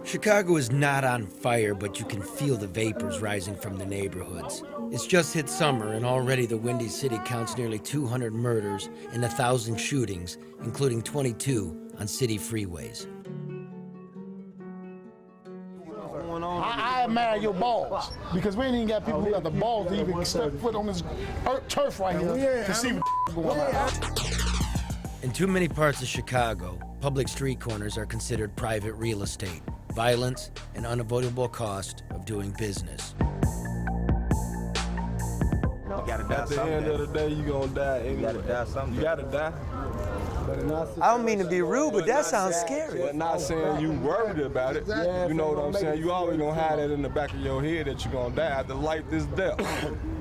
Chicago is not on fire, but you can feel the vapors rising from the neighborhoods. It's just hit summer, and already the Windy City counts nearly 200 murders and 1,000 shootings, including 22 on city freeways. I admire your balls, because we ain't even got people who got the balls to even step foot on this turf right here to see what's going on. In too many parts of Chicago, public street corners are considered private real estate, violence, and unavoidable cost of doing business. You gotta die. At the end of the day, you gonna die anyway. You gotta die someday. You gotta die. I don't mean to be rude, but that sounds scary. But not saying you worried about it. You know what I'm saying? You always gonna have that in the back of your head that you're gonna die. After life is death.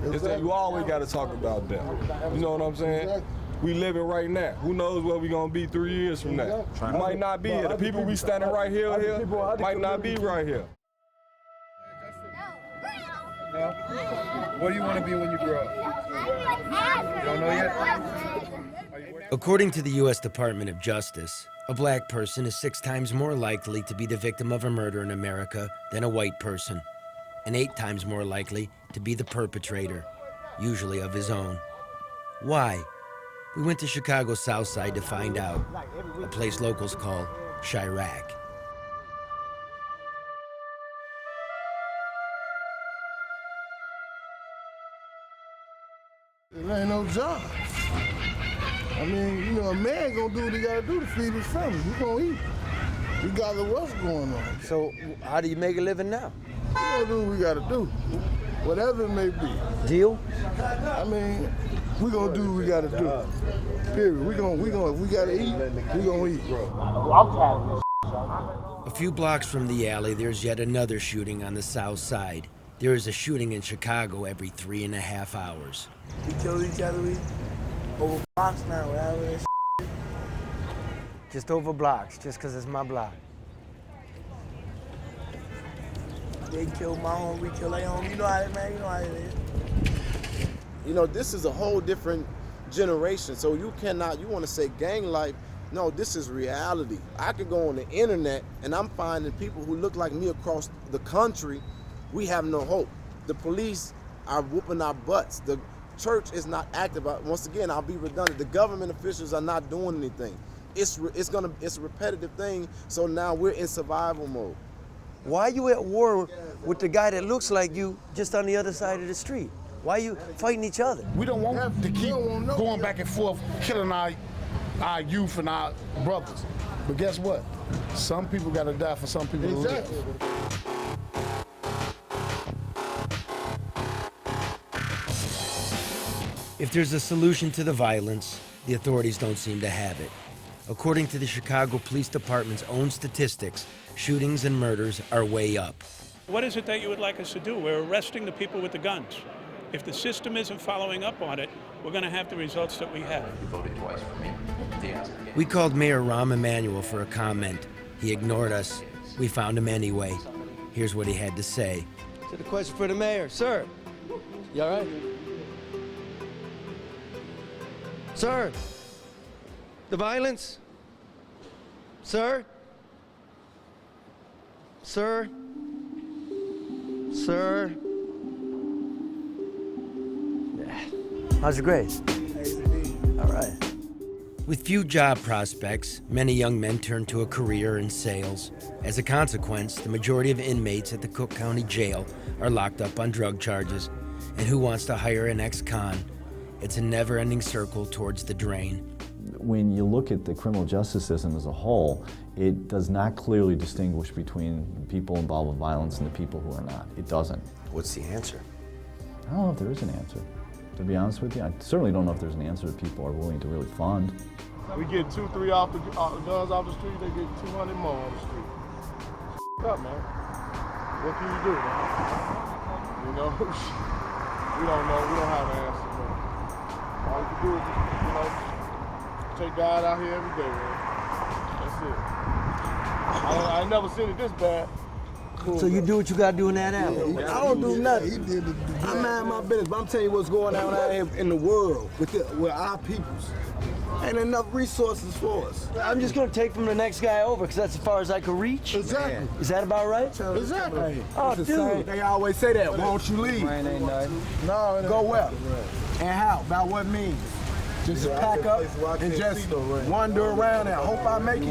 It's that you always gotta talk about death. You know what I'm saying? We living right now. Who knows where we gonna be 3 years from now? We might not be here. The people we standing right here might not be right here. What do you want to be when you grow up? You don't know yet? According to the U.S. Department of Justice, a black person is 6 times more likely to be the victim of a murder in America than a white person, and 8 times more likely to be the perpetrator, usually of his own. Why? We went to Chicago's South Side to find out, a place locals call Chiraq. There ain't no job. I mean, you know, a man gonna do what he gotta do to feed his family. He gonna eat, regardless of what's going on. So how do you make a living now? We gonna do what we gotta do, whatever it may be. Deal? I mean, we gonna do what we gotta do. Period. We gotta eat, we gonna eat, bro. A few blocks from the alley, there's yet another shooting on the South Side. There is a shooting in Chicago every 3.5 hours. We kill each other over blocks now, whatever it is. Just over blocks, just because it's my block. They kill my home, we kill their home. You know how it is, man. You know how it is. You know, this is a whole different generation. So you want to say gang life. No, this is reality. I can go on the internet and I'm finding people who look like me across the country. We have no hope. The police are whooping our butts. The church is not active. Once again, I'll be redundant. The government officials are not doing anything. It's a repetitive thing. So now we're in survival mode. Why are you at war with the guy that looks like you just on the other side of the street? Why are you fighting each other? We don't want to keep going back and forth, killing our youth and our brothers. But guess what? Some people got to die for some people to live. If there's a solution to the violence, the authorities don't seem to have it. According to the Chicago Police Department's own statistics, shootings and murders are way up. What is it that you would like us to do? We're arresting the people with the guns. If the system isn't following up on it, we're going to have the results that we have. You voted twice for me. We called Mayor Rahm Emanuel for a comment. He ignored us. We found him anyway. Here's what he had to say. So the question for the mayor, sir. You all right? Sir, the violence? Sir? Sir? Sir? Yeah. How's your grades? All right. With few job prospects, many young men turn to a career in sales. As a consequence, the majority of inmates at the Cook County Jail are locked up on drug charges. And who wants to hire an ex-con? It's a never-ending circle towards the drain. When you look at the criminal justice system as a whole, it does not clearly distinguish between the people involved with violence and the people who are not. It doesn't. What's the answer? I don't know if there is an answer, to be honest with you. I certainly don't know if there's an answer that people are willing to really fund. We get 2, 3 guns off the street, they get 200 more on the street. Up, man. What can you do, man? You know, we don't know. We don't have an answer, man. All you can do is, you know, take God out here every day, man. That's it. I ain't never seen it this bad. Cool, so you do what you gotta do in that alley? I don't do nothing. I mind my business, but I'm telling you what's going on out here in the world with our peoples. Ain't enough resources for us. I'm just gonna take from the next guy over because that's as far as I can reach. Exactly. Is that about right? Exactly. Oh, dude. They always say that. Won't you leave? No, go where? And how? About what means? Just pack up and just wander around and hope I make it.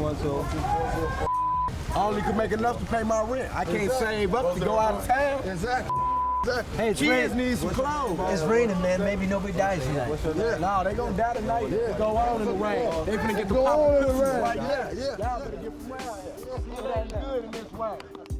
I only could make enough to pay my rent. I can't save up to go out of town. Exactly. Hey, it's Kids raining. need some clothes. It's raining, man. Maybe nobody dies tonight. Yeah. No, they gonna die tonight. They go on in the rain. They finna get the pop pistols like that. Y'all better get from around here. See what good in this rain.